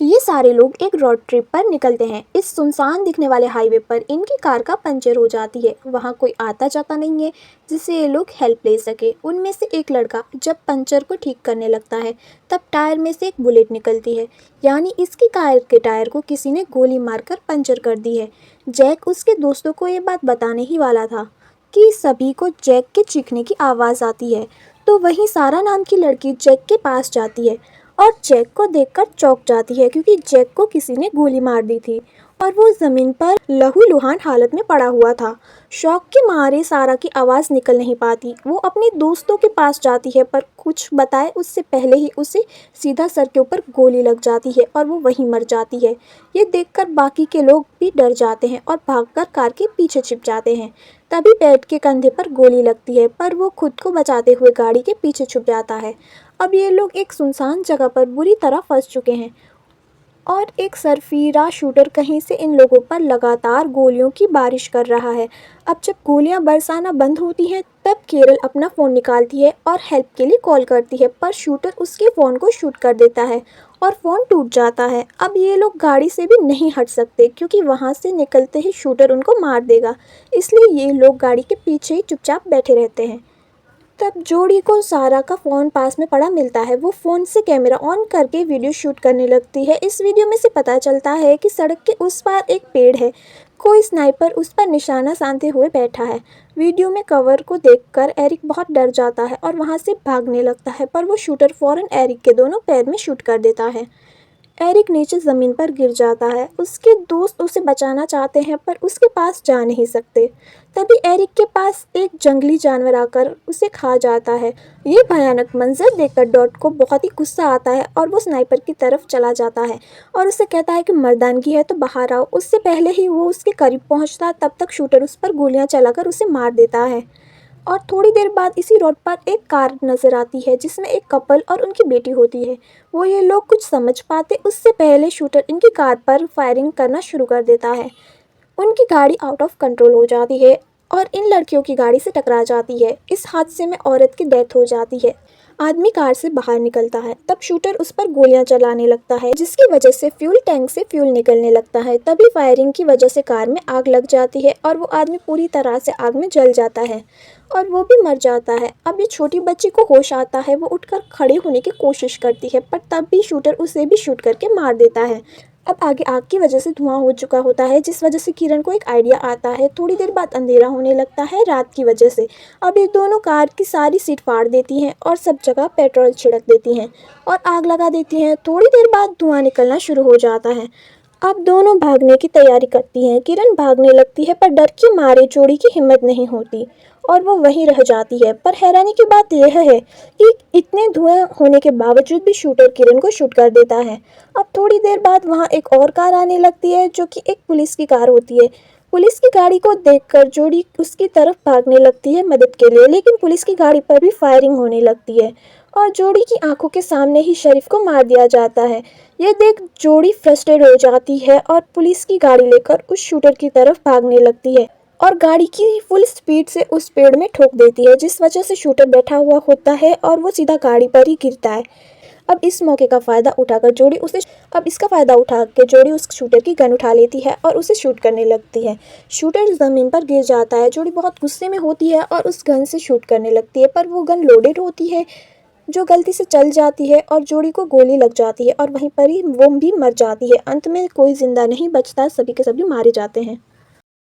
ये सारे लोग एक रोड ट्रिप पर निकलते हैं। इस सुनसान दिखने वाले हाईवे पर इनकी कार का पंचर हो जाती है। वहाँ कोई आता जाता नहीं है जिससे ये लोग हेल्प ले सके। उनमें से एक लड़का जब पंचर को ठीक करने लगता है तब टायर में से एक बुलेट निकलती है, यानी इसकी कार के टायर को किसी ने गोली मारकर पंचर कर दी है। जैक उसके दोस्तों को ये बात बताने ही वाला था कि सभी को जैक के चीखने की आवाज़ आती है, तो वहीं सारा नाम की लड़की जैक के पास जाती है और जैक को देखकर चौंक जाती है क्योंकि जैक को किसी ने गोली मार दी थी और वो ज़मीन पर लहूलुहान हालत में पड़ा हुआ था। शौक के मारे सारा की आवाज़ निकल नहीं पाती। वो अपने दोस्तों के पास जाती है पर कुछ बताए उससे पहले ही उसे सीधा सर के ऊपर गोली लग जाती है और वो वहीं मर जाती है। ये देखकर बाकी के लोग भी डर जाते हैं और भागकर कार के पीछे छिप जाते हैं। तभी पैट के कंधे पर गोली लगती है पर वो खुद को बचाते हुए गाड़ी के पीछे छुप जाता है। अब ये लोग एक सुनसान जगह पर बुरी तरह फंस चुके हैं और एक सरफिरा शूटर कहीं से इन लोगों पर लगातार गोलियों की बारिश कर रहा है। अब जब गोलियां बरसाना बंद होती हैं तब केरल अपना फ़ोन निकालती है और हेल्प के लिए कॉल करती है, पर शूटर उसके फ़ोन को शूट कर देता है और फ़ोन टूट जाता है। अब ये लोग गाड़ी से भी नहीं हट सकते क्योंकि वहाँ से निकलते ही शूटर उनको मार देगा, इसलिए ये लोग गाड़ी के पीछे ही चुपचाप बैठे रहते हैं। तब जोड़ी को सारा का फ़ोन पास में पड़ा मिलता है। वो फ़ोन से कैमरा ऑन करके वीडियो शूट करने लगती है। इस वीडियो में से पता चलता है कि सड़क के उस पार एक पेड़ है। कोई स्नाइपर उस पर निशाना साधते हुए बैठा है। वीडियो में कवर को देखकर एरिक बहुत डर जाता है और वहाँ से भागने लगता है, पर वो शूटर फ़ौरन एरिक के दोनों पैर में शूट कर देता है। एरिक नीचे ज़मीन पर गिर जाता है। उसके दोस्त उसे बचाना चाहते हैं पर उसके पास जा नहीं सकते। तभी एरिक के पास एक जंगली जानवर आकर उसे खा जाता है। ये भयानक मंजर देखकर डॉट को बहुत ही गुस्सा आता है और वो स्नाइपर की तरफ चला जाता है और उससे कहता है कि मर्दानगी है तो बाहर आओ। उससे पहले ही वो उसके करीब पहुंचता तब तक शूटर उस पर गोलियां चलाकर उसे मार देता है। और थोड़ी देर बाद इसी रोड पर एक कार नज़र आती है जिसमें एक कपल और उनकी बेटी होती है। वो ये लोग कुछ समझ पाते उससे पहले शूटर इनकी कार पर फायरिंग करना शुरू कर देता है। उनकी गाड़ी आउट ऑफ कंट्रोल हो जाती है और इन लड़कियों की गाड़ी से टकरा जाती है। इस हादसे में औरत की डेथ हो जाती है। आदमी कार से बाहर निकलता है, तब शूटर उस पर गोलियां चलाने लगता है जिसकी वजह से फ्यूल टैंक से फ्यूल निकलने लगता है। तभी फायरिंग की वजह से कार में आग लग जाती है और वो आदमी पूरी तरह से आग में जल जाता है और वो भी मर जाता है। अब ये छोटी बच्ची को होश आता है। वो उठकर खड़े होने की कोशिश करती है पर तब भी शूटर उसे भी शूट करके मार देता है। अब आगे आग की वजह से धुआं हो चुका होता है जिस वजह से किरण को एक आइडिया आता है। थोड़ी देर बाद अंधेरा होने लगता है रात की वजह से। अब ये दोनों कार की सारी सीट फाड़ देती हैं और सब जगह पेट्रोल छिड़क देती हैं और आग लगा देती हैं। थोड़ी देर बाद धुआं निकलना शुरू हो जाता है। अब दोनों भागने की तैयारी करती हैं। किरण भागने लगती है पर डर के मारे जोड़ी की हिम्मत नहीं होती और वो वहीं रह जाती है। पर हैरानी की बात यह है कि इतने धुएं होने के बावजूद भी शूटर किरण को शूट कर देता है। अब थोड़ी देर बाद वहाँ एक और कार आने लगती है जो कि एक पुलिस की कार होती है। पुलिस की गाड़ी को देखकर जोड़ी उसकी तरफ भागने लगती है मदद के लिए, लेकिन पुलिस की गाड़ी पर भी फायरिंग होने लगती है और जोड़ी की आंखों के सामने ही शरीफ को मार दिया जाता है। यह देख जोड़ी फ्रस्ट्रेट हो जाती है और पुलिस की गाड़ी लेकर उस शूटर की तरफ भागने लगती है और गाड़ी की फुल स्पीड से उस पेड़ में ठोक देती है जिस वजह से शूटर बैठा हुआ होता है और वो सीधा गाड़ी पर ही गिरता है। अब इस मौके का फ़ायदा उठाकर जोड़ी उसे अब इसका फ़ायदा उठा के जोड़ी उस शूटर की गन उठा लेती है और उसे शूट करने लगती है। शूटर ज़मीन पर गिर जाता है। जोड़ी बहुत गुस्से में होती है और उस गन से शूट करने लगती है, पर वो गन लोडेड होती है जो गलती से चल जाती है और जोड़ी को गोली लग जाती है और वहीं पर ही वो भी मर जाती है। अंत में कोई जिंदा नहीं बचता, सभी के सभी मारे जाते हैं।